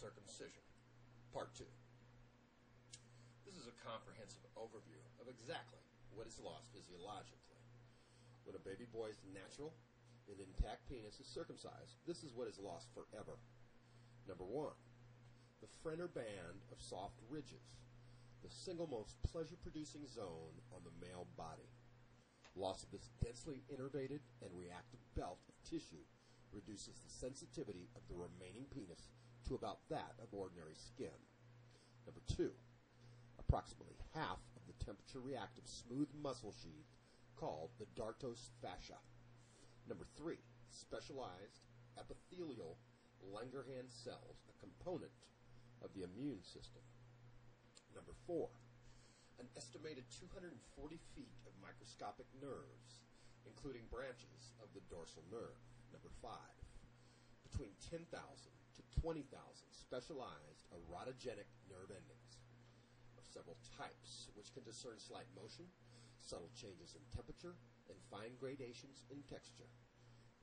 Circumcision, Part 2. This is a comprehensive overview of exactly what is lost physiologically. When a baby boy's natural and intact penis is circumcised, this is what is lost forever. Number 1. The frenor band of soft ridges, the single most pleasure-producing zone on the male body. Loss of this densely innervated and reactive belt of tissue reduces the sensitivity of the remaining penis to about that of ordinary skin. Number 2. Approximately half of the temperature-reactive smooth muscle sheath called the dartos fascia. Number 3. Specialized epithelial Langerhans cells, a component of the immune system. Number 4. An estimated 240 feet of microscopic nerves, including branches of the dorsal nerve. Number 5. Between 10,000 to 20,000 specialized erotogenic nerve endings of several types, which can discern slight motion, subtle changes in temperature, and fine gradations in texture.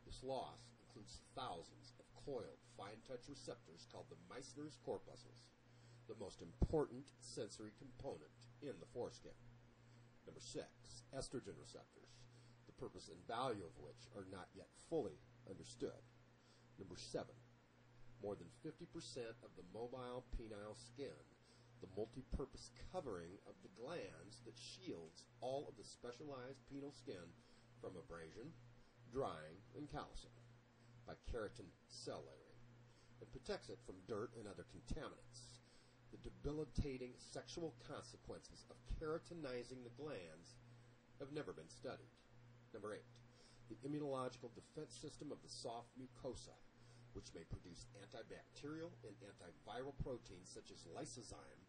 This loss includes thousands of coiled, fine-touch receptors called the Meissner's corpuscles, the most important sensory component in the foreskin. Number 6. Estrogen receptors, the purpose and value of which are not yet fully understood. Number 7. More than 50% of the mobile penile skin, the multi-purpose covering of the glands that shields all of the specialized penile skin from abrasion, drying, and callousing by keratin cell layering, and protects it from dirt and other contaminants. The debilitating sexual consequences of keratinizing the glands have never been studied. Number 8. The immunological defense system of the soft mucosa, which may produce antibacterial and antiviral proteins such as lysozyme,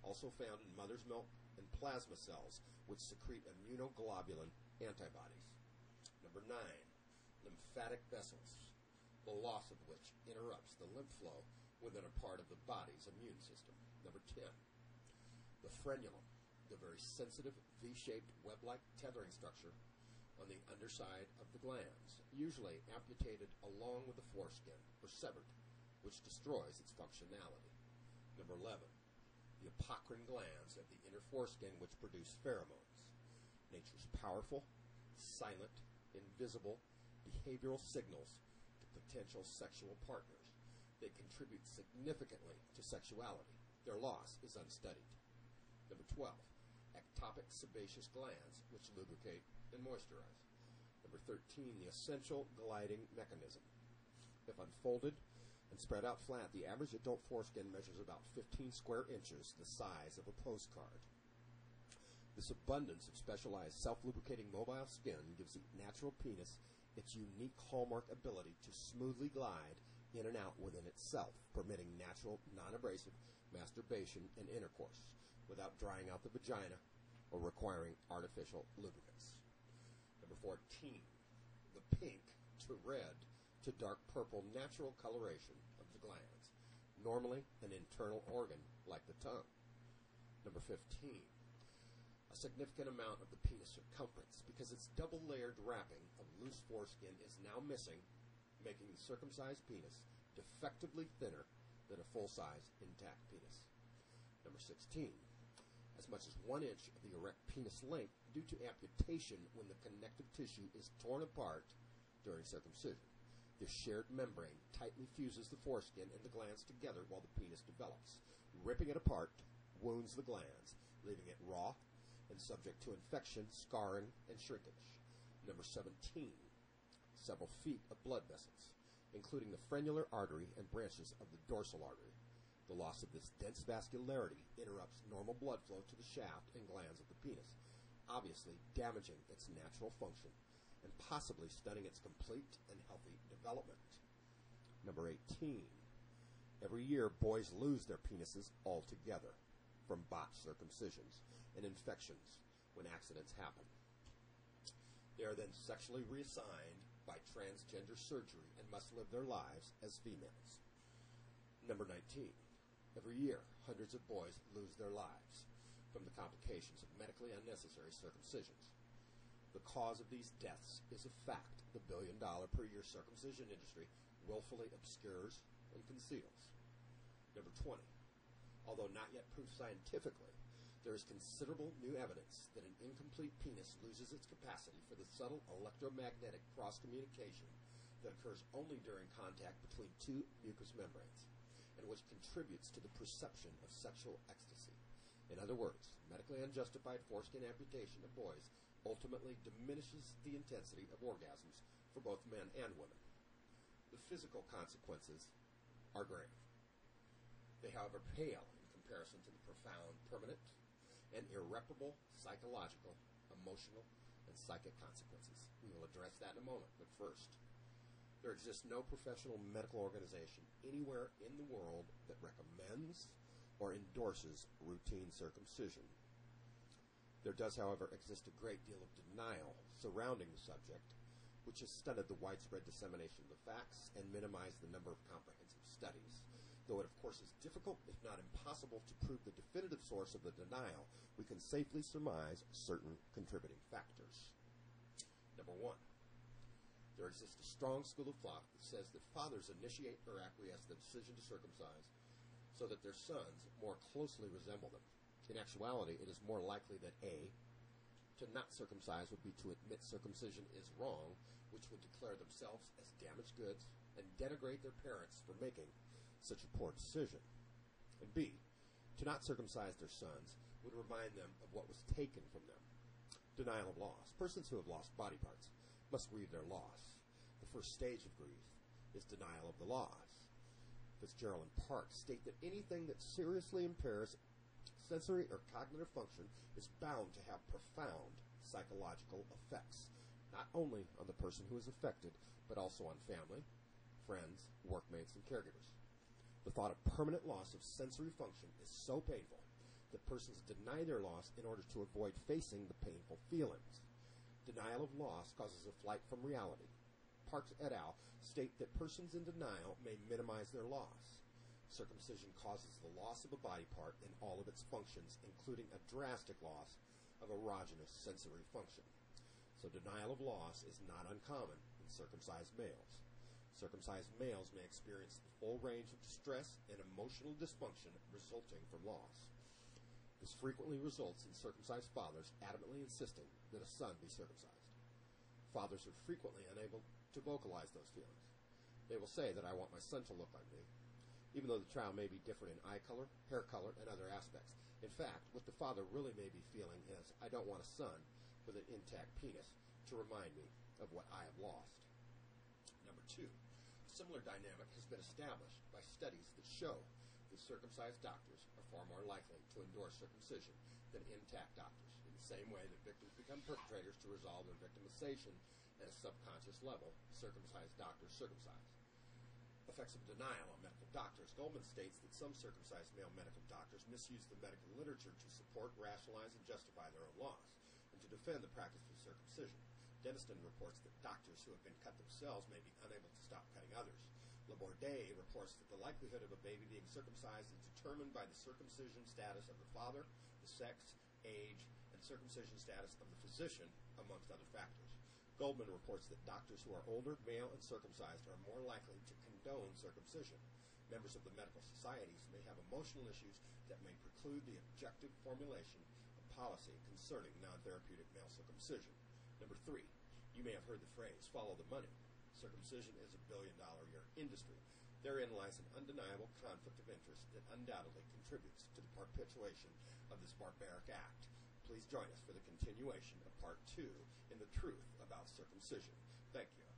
also found in mother's milk, and plasma cells, which secrete immunoglobulin antibodies. Number 9. Lymphatic vessels, the loss of which interrupts the lymph flow within a part of the body's immune system. Number 10. The frenulum, the very sensitive V-shaped web-like tethering structure on the underside of the glands, usually amputated along with the foreskin or severed, which destroys its functionality. Number 11. The apocrine glands of the inner foreskin, which produce pheromones, nature's powerful, silent, invisible behavioral signals to potential sexual partners. They contribute significantly to sexuality. Their loss is unstudied. Number 12. Ectopic sebaceous glands, which lubricate and moisturize. Number 13. The essential gliding mechanism. If unfolded and spread out flat, the average adult foreskin measures about 15 square inches, the size of a postcard. This abundance of specialized self-lubricating mobile skin gives the natural penis its unique hallmark ability to smoothly glide in and out within itself, permitting natural, non-abrasive masturbation and intercourse without drying out the vagina or requiring artificial lubricants. Number 14. The pink to red to dark purple natural coloration of the glands, normally an internal organ like the tongue. Number 15. A significant amount of the penis circumference, because its double-layered wrapping of loose foreskin is now missing, making the circumcised penis defectively thinner than a full-size intact penis. Number 16. As much as 1 inch of the erect penis length due to amputation when the connective tissue is torn apart during circumcision. This shared membrane tightly fuses the foreskin and the glands together while the penis develops. Ripping it apart wounds the glands, leaving it raw and subject to infection, scarring, and shrinkage. Number 17. Several feet of blood vessels, including the frenular artery and branches of the dorsal artery. The loss of this dense vascularity interrupts normal blood flow to the shaft and glands of the penis, obviously damaging its natural function and possibly stunning its complete and healthy development. Number 18. Every year, boys lose their penises altogether from botched circumcisions and infections when accidents happen. They are then sexually reassigned by transgender surgery and must live their lives as females. Number 19. Every year, hundreds of boys lose their lives from the complications of medically unnecessary circumcisions. The cause of these deaths is a fact the billion-dollar-per-year circumcision industry willfully obscures and conceals. Number 20. Although not yet proved scientifically, there is considerable new evidence that an incomplete penis loses its capacity for the subtle electromagnetic cross-communication that occurs only during contact between two mucous membranes, and which contributes to the perception of sexual ecstasy. In other words, medically unjustified foreskin amputation of boys ultimately diminishes the intensity of orgasms for both men and women. The physical consequences are grave. They, however, pale in comparison to the profound, permanent, and irreparable psychological, emotional, and psychic consequences. We will address that in a moment, but first, there exists no professional medical organization anywhere in the world that recommends or endorses routine circumcision. There does, however, exist a great deal of denial surrounding the subject, which has stunted the widespread dissemination of the facts and minimized the number of comprehensive studies. Though it, of course, is difficult, if not impossible, to prove the definitive source of the denial, we can safely surmise certain contributing factors. Number 1. There exists a strong school of thought that says that fathers initiate or acquiesce the decision to circumcise so that their sons more closely resemble them. In actuality, it is more likely that A, to not circumcise would be to admit circumcision is wrong, which would declare themselves as damaged goods and denigrate their parents for making such a poor decision. And B, to not circumcise their sons would remind them of what was taken from them. Denial of loss. Persons who have lost body parts must grieve their loss. The first stage of grief is denial of the loss. Fitzgerald and Park state that anything that seriously impairs sensory or cognitive function is bound to have profound psychological effects, not only on the person who is affected, but also on family, friends, workmates, and caregivers. The thought of permanent loss of sensory function is so painful that persons deny their loss in order to avoid facing the painful feelings. Denial of loss causes a flight from reality. Parks et al. State that persons in denial may minimize their loss. Circumcision causes the loss of a body part in all of its functions, including a drastic loss of erogenous sensory function. So denial of loss is not uncommon in circumcised males. Circumcised males may experience the full range of distress and emotional dysfunction resulting from loss. This frequently results in circumcised fathers adamantly insisting that a son be circumcised. Fathers are frequently unable to vocalize those feelings. They will say that I want my son to look like me, even though the child may be different in eye color, hair color, and other aspects. In fact, what the father really may be feeling is, I don't want a son with an intact penis to remind me of what I have lost. Number 2. A similar dynamic has been established by studies that show that circumcised doctors are far more likely to endorse circumcision than intact doctors. In the same way that victims become perpetrators to resolve their victimization at a subconscious level, circumcised doctors circumcise. Effects of denial on medical doctors. Goldman states that some circumcised male medical doctors misuse the medical literature to support, rationalize, and justify their own laws, and to defend the practice of circumcision. Denniston reports that doctors who have been cut themselves may be unable to stop cutting others. Laborde reports that the likelihood of a baby being circumcised is determined by the circumcision status of the father, the sex, age, and circumcision status of the physician, amongst other factors. Goldman reports that doctors who are older, male, and circumcised are more likely to condone circumcision. Members of the medical societies may have emotional issues that may preclude the objective formulation of policy concerning non-therapeutic male circumcision. Number 3, you may have heard the phrase, follow the money. Circumcision is a billion-dollar-a-year industry. Therein lies an undeniable conflict of interest that undoubtedly contributes to the perpetuation of this barbaric act. Please join us for the continuation of Part 2 in The Truth About Circumcision. Thank you.